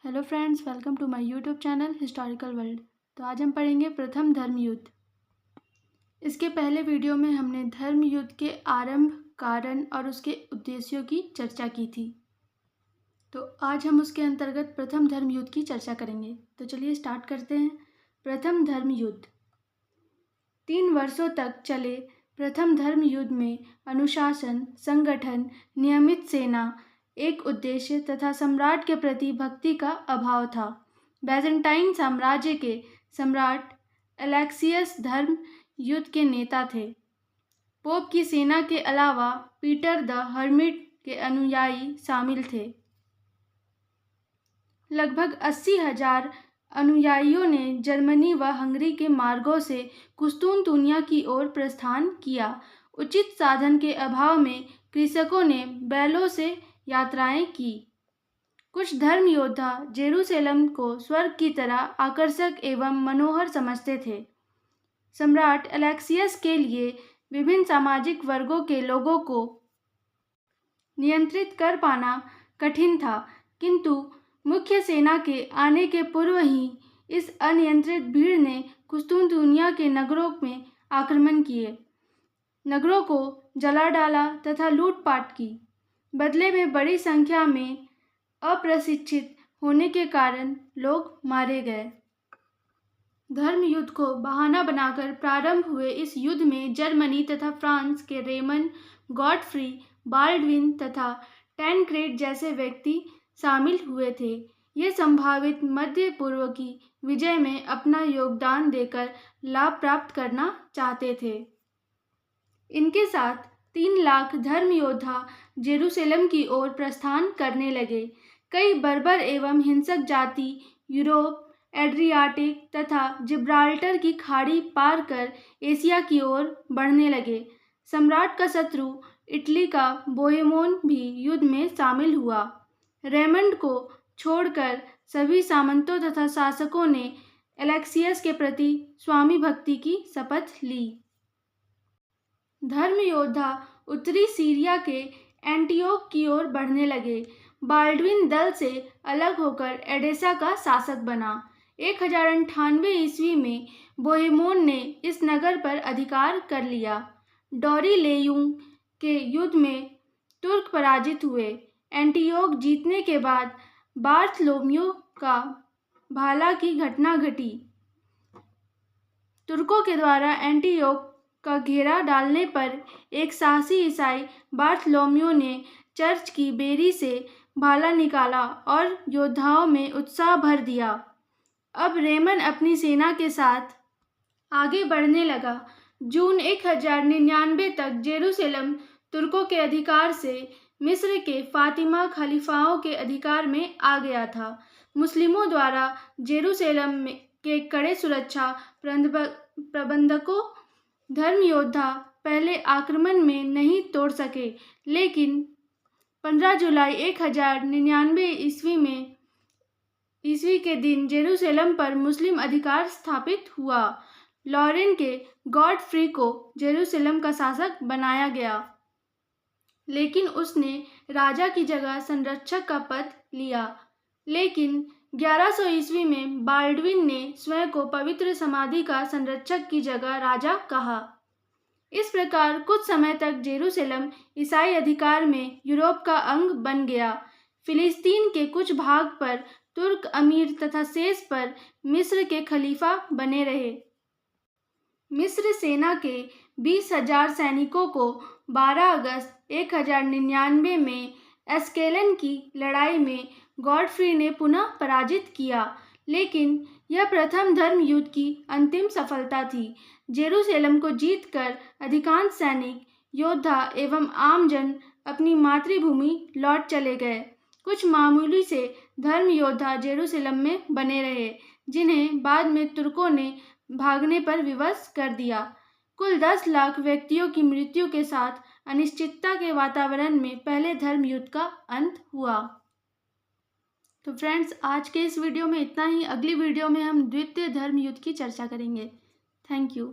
Hello friends, welcome to my YouTube channel historical world. तो आज हम पढ़ेंगे प्रथम धर्म युद्ध। इसके पहले वीडियो में हमने धर्म युद्ध के आरंभ, कारण और उसके उद्देश्यों की चर्चा की थी। तो आज हम उसके अंतर्गत प्रथम धर्म युद्ध की चर्चा करेंगे। तो चलिए स्टार्ट करते हैं। प्रथम धर्म युद्ध 3 वर्षों तक चले प्रथम धर्म युद्ध में अनुशासन, संगठन, नियमित सेना, एक उद्देश्य तथा सम्राट के प्रति भक्ति का अभाव था। बैजेंटाइन साम्राज्य के सम्राट एलेक्सियस धर्म युद्ध के नेता थे। पोप की सेना के अलावा पीटर द हर्मिट के अनुयायी शामिल थे। लगभग 80,000 अनुयायियों ने जर्मनी व हंगरी के मार्गों से कुस्तुनतुनिया की ओर प्रस्थान किया। उचित साधन के अभाव में कृषकों ने बैलों से यात्राएं की। कुछ धर्म योद्धा जेरूसलम को स्वर्ग की तरह आकर्षक एवं मनोहर समझते थे। सम्राट एलेक्सियस के लिए विभिन्न सामाजिक वर्गों के लोगों को नियंत्रित कर पाना कठिन था, किंतु मुख्य सेना के आने के पूर्व ही इस अनियंत्रित भीड़ ने कुस्तुनतुनिया के नगरों में आक्रमण किए, नगरों को जला डाला तथा लूटपाट की। बदले में बड़ी संख्या में अप्रशिक्षित होने के कारण लोग मारे गए। धर्म युद्ध को बहाना बनाकर प्रारंभ हुए इस युद्ध में जर्मनी तथा फ्रांस के रेमन, गॉडफ्री, बाल्डविन तथा टैनक्रेड जैसे व्यक्ति शामिल हुए थे। ये संभावित मध्य पूर्व की विजय में अपना योगदान देकर लाभ प्राप्त करना चाहते थे। इनके साथ 3 लाख धर्म योद्धा जेरूसलम की ओर प्रस्थान करने लगे। कई बर्बर एवं हिंसक जाति यूरोप, एड्रियाटिक तथा जिब्राल्टर की खाड़ी पार कर एशिया की ओर बढ़ने लगे। सम्राट का शत्रु इटली का बोहेमोन भी युद्ध में शामिल हुआ। रेमंड को छोड़कर सभी सामंतों तथा शासकों ने एलेक्सियस के प्रति स्वामी भक्ति की शपथ ली। धर्म योद्धा उत्तरी सीरिया के एंटियोक की ओर बढ़ने लगे। बाल्डविन दल से अलग होकर एडेसा का शासक बना। 1098 ईस्वी में बोहेमोन ने इस नगर पर अधिकार कर लिया। डोरिलेयुम के युद्ध में तुर्क पराजित हुए। एंटियोक जीतने के बाद बार्थलोम्यू का भाला की घटना घटी। तुर्कों के द्वारा एंटियोक का घेरा डालने पर एक साहसी ईसाई बार्थलोम्यू ने चर्च की बेरी से भाला निकाला और योद्धाओं में उत्साह भर दिया। अब रेमन अपनी सेना के साथ आगे बढ़ने लगा। जून 1099 तक जेरूसलम तुर्कों के अधिकार से मिस्र के फातिमा खलीफाओं के अधिकार में आ गया था। मुस्लिमों द्वारा जेरूसलम के कड़े सुरक्षा प्रबंधकों धर्म योद्धा पहले आक्रमण में नहीं तोड़ सके, लेकिन 15 जुलाई 1099 ईस्वी के दिन जेरूसलम पर मुस्लिम अधिकार स्थापित हुआ। लॉरेन के गॉडफ्री को जेरूसलम का शासक बनाया गया, लेकिन उसने राजा की जगह संरक्षक का पद लिया। लेकिन 1100 ईस्वी में बाल्डविन ने स्वयं को पवित्र समाधि का संरक्षक की जगह राजा कहा। इस प्रकार कुछ समय तक जेरूसलम ईसाई अधिकार में यूरोप का अंग बन गया। फिलिस्तीन के कुछ भाग पर तुर्क अमीर तथा शेष पर मिस्र के खलीफा बने रहे। मिस्र सेना के 20,000 सैनिकों को 12 अगस्त 1099 में एस्केलन की लड़ाई में गॉडफ्री ने पुनः पराजित किया, लेकिन यह प्रथम धर्म युद्ध की अंतिम सफलता थी। जेरूसलम को जीतकर अधिकांश सैनिक, योद्धा एवं आमजन अपनी मातृभूमि लौट चले गए। कुछ मामूली से धर्म योद्धा जेरूसलम में बने रहे, जिन्हें बाद में तुर्कों ने भागने पर विवश कर दिया। कुल 10 लाख व्यक्तियों की मृत्यु के साथ अनिश्चितता के वातावरण में पहले धर्म युद्ध का अंत हुआ। तो फ्रेंड्स, आज के इस वीडियो में इतना ही। अगली वीडियो में हम द्वितीय धर्म युद्ध की चर्चा करेंगे। Thank you.